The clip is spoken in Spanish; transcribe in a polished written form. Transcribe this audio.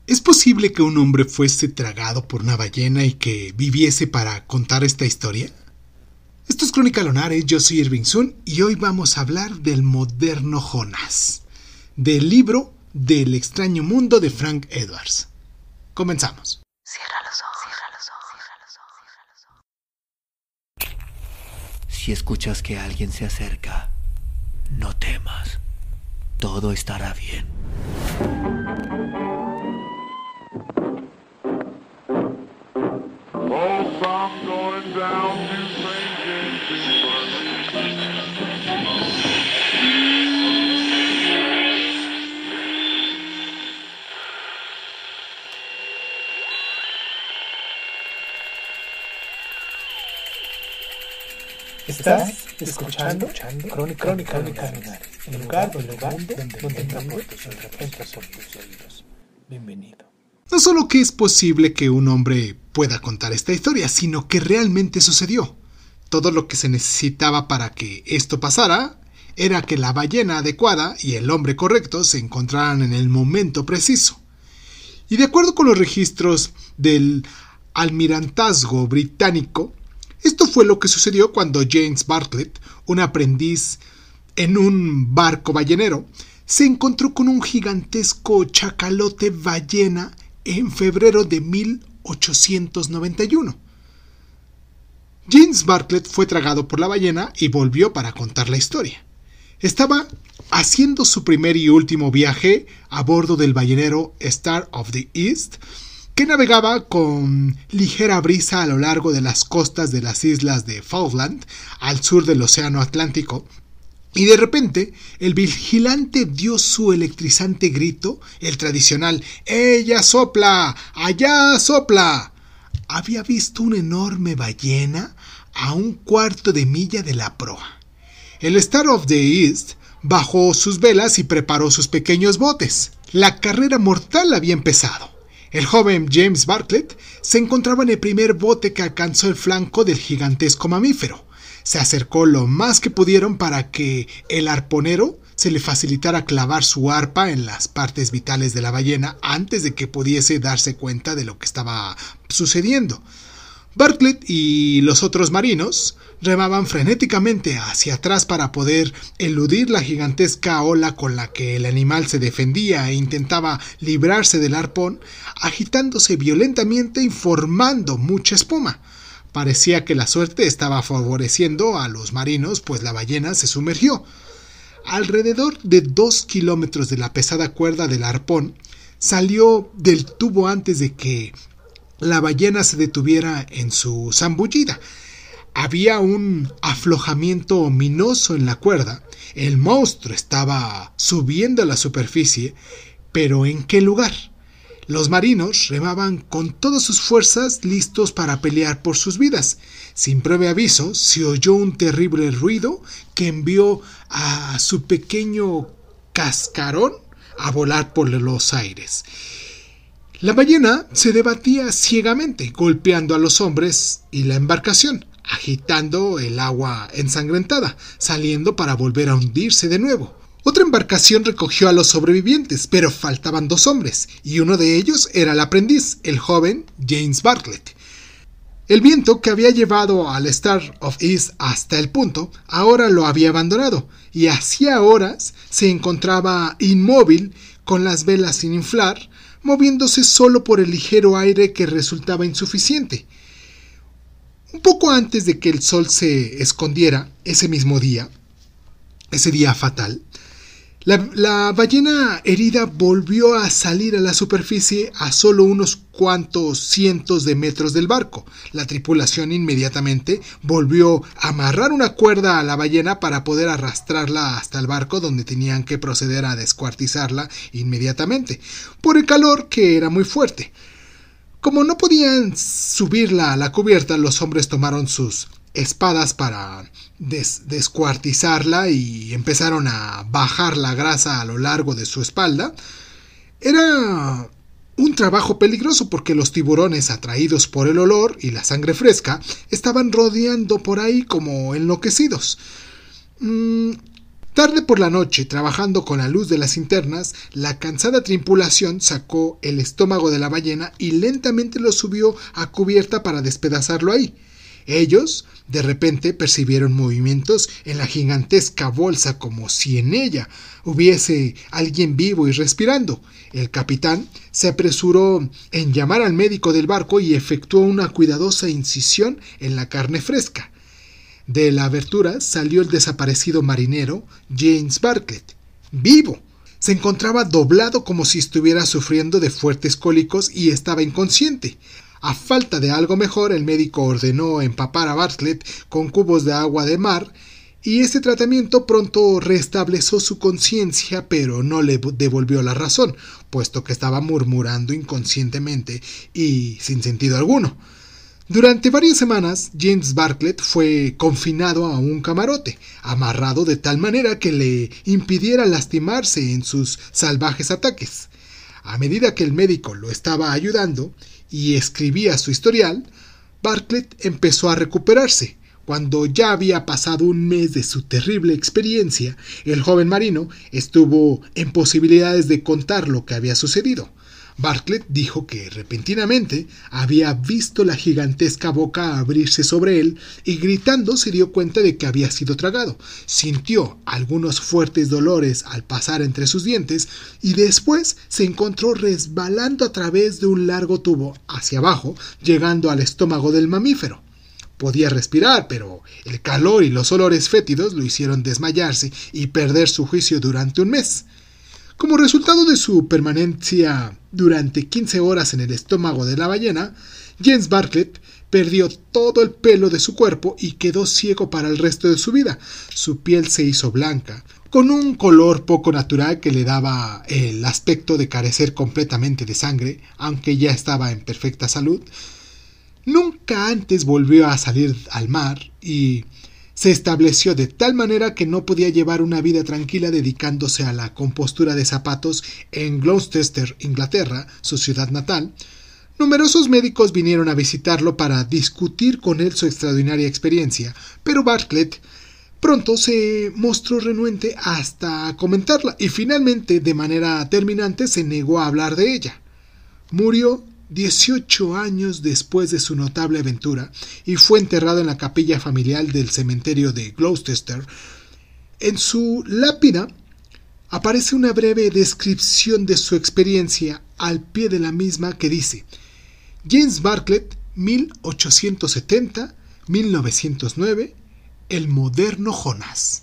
¿Es posible que un hombre fuese tragado por una ballena y que viviese para contar esta historia? Esto es Crónica Lunares, yo soy Irving Sun y hoy vamos a hablar del moderno Jonás, del libro del extraño mundo de Frank Edwards. Comenzamos. Cierra los ojos, cierra los ojos, cierra los ojos, cierra los ojos. Si escuchas que alguien se acerca, no temas. Todo estará bien. Oh, I'm going down to St. James's Estás escuchando Crónica Lunares, el lugar donde entra por tus oídos. Bienvenido. No solo que es posible que un hombre pueda contar esta historia, sino que realmente sucedió. Todo lo que se necesitaba para que esto pasara era que la ballena adecuada y el hombre correcto se encontraran en el momento preciso. Y de acuerdo con los registros del almirantazgo británico, esto fue lo que sucedió cuando James Bartlett, un aprendiz en un barco ballenero, se encontró con un gigantesco chacalote ballena en febrero de 1891. James Bartlett fue tragado por la ballena y volvió para contar la historia. Estaba haciendo su primer y último viaje a bordo del ballenero Star of the East, que navegaba con ligera brisa a lo largo de las costas de las islas de Falkland, al sur del Océano Atlántico, y de repente el vigilante dio su electrizante grito, el tradicional ¡Ella sopla! ¡Allá sopla! Había visto una enorme ballena a un cuarto de milla de la proa. El Star of the East bajó sus velas y preparó sus pequeños botes. La carrera mortal había empezado. El joven James Bartlett se encontraba en el primer bote que alcanzó el flanco del gigantesco mamífero. Se acercó lo más que pudieron para que el arponero se le facilitara clavar su arpa en las partes vitales de la ballena antes de que pudiese darse cuenta de lo que estaba sucediendo. Bartlett y los otros marinos remaban frenéticamente hacia atrás para poder eludir la gigantesca ola con la que el animal se defendía e intentaba librarse del arpón, agitándose violentamente y formando mucha espuma. Parecía que la suerte estaba favoreciendo a los marinos, pues la ballena se sumergió. Alrededor de 2 kilómetros de la pesada cuerda del arpón salió del tubo antes de que la ballena se detuviera en su zambullida. Había un aflojamiento ominoso en la cuerda. El monstruo estaba subiendo a la superficie, pero ¿en qué lugar? Los marinos remaban con todas sus fuerzas listos para pelear por sus vidas. Sin previo aviso, se oyó un terrible ruido que envió a su pequeño cascarón a volar por los aires. La ballena se debatía ciegamente, golpeando a los hombres y la embarcación, agitando el agua ensangrentada, saliendo para volver a hundirse de nuevo. Otra embarcación recogió a los sobrevivientes, pero faltaban 2 hombres, y uno de ellos era el aprendiz, el joven James Bartlett. El viento que había llevado al Star of East hasta el punto, ahora lo había abandonado, y hacía horas se encontraba inmóvil, con las velas sin inflar, moviéndose solo por el ligero aire que resultaba insuficiente. Un poco antes de que el sol se escondiera, ese mismo día, ese día fatal, la ballena herida volvió a salir a la superficie a solo unos cuantos cientos de metros del barco. La tripulación inmediatamente volvió a amarrar una cuerda a la ballena para poder arrastrarla hasta el barco, donde tenían que proceder a descuartizarla inmediatamente, por el calor que era muy fuerte. Como no podían subirla a la cubierta, los hombres tomaron sus espadas para descuartizarla y empezaron a bajar la grasa a lo largo de su espalda. Era un trabajo peligroso porque los tiburones, atraídos por el olor y la sangre fresca, estaban rodeando por ahí como enloquecidos. Tarde por la noche, trabajando con la luz de las linternas, la cansada tripulación sacó el estómago de la ballena y lentamente lo subió a cubierta para despedazarlo ahí. Ellos, de repente, percibieron movimientos en la gigantesca bolsa como si en ella hubiese alguien vivo y respirando. El capitán se apresuró en llamar al médico del barco y efectuó una cuidadosa incisión en la carne fresca. De la abertura salió el desaparecido marinero James Bartlett, vivo. Se encontraba doblado como si estuviera sufriendo de fuertes cólicos y estaba inconsciente. A falta de algo mejor, el médico ordenó empapar a Bartlett con cubos de agua de mar y este tratamiento pronto restableció su conciencia, pero no le devolvió la razón, puesto que estaba murmurando inconscientemente y sin sentido alguno. Durante varias semanas, James Bartlett fue confinado a un camarote, amarrado de tal manera que le impidiera lastimarse en sus salvajes ataques. A medida que el médico lo estaba ayudando y escribía su historial, Bartlett empezó a recuperarse. Cuando ya había pasado un mes de su terrible experiencia, el joven marino estuvo en posibilidades de contar lo que había sucedido. Bartlett dijo que repentinamente había visto la gigantesca boca abrirse sobre él y gritando se dio cuenta de que había sido tragado. Sintió algunos fuertes dolores al pasar entre sus dientes y después se encontró resbalando a través de un largo tubo hacia abajo, llegando al estómago del mamífero. Podía respirar, pero el calor y los olores fétidos lo hicieron desmayarse y perder su juicio durante un mes. Como resultado de su permanencia durante 15 horas en el estómago de la ballena, James Bartlett perdió todo el pelo de su cuerpo y quedó ciego para el resto de su vida. Su piel se hizo blanca, con un color poco natural que le daba el aspecto de carecer completamente de sangre, aunque ya estaba en perfecta salud. Nunca antes volvió a salir al mar y se estableció de tal manera que no podía llevar una vida tranquila dedicándose a la compostura de zapatos en Gloucester, Inglaterra, su ciudad natal. Numerosos médicos vinieron a visitarlo para discutir con él su extraordinaria experiencia, pero Bartlett pronto se mostró renuente hasta comentarla y finalmente, de manera terminante, se negó a hablar de ella. Murió 18 años después de su notable aventura y fue enterrado en la capilla familiar del cementerio de Gloucester. En su lápida aparece una breve descripción de su experiencia al pie de la misma que dice: James Bartlett, 1870-1909, el moderno Jonás.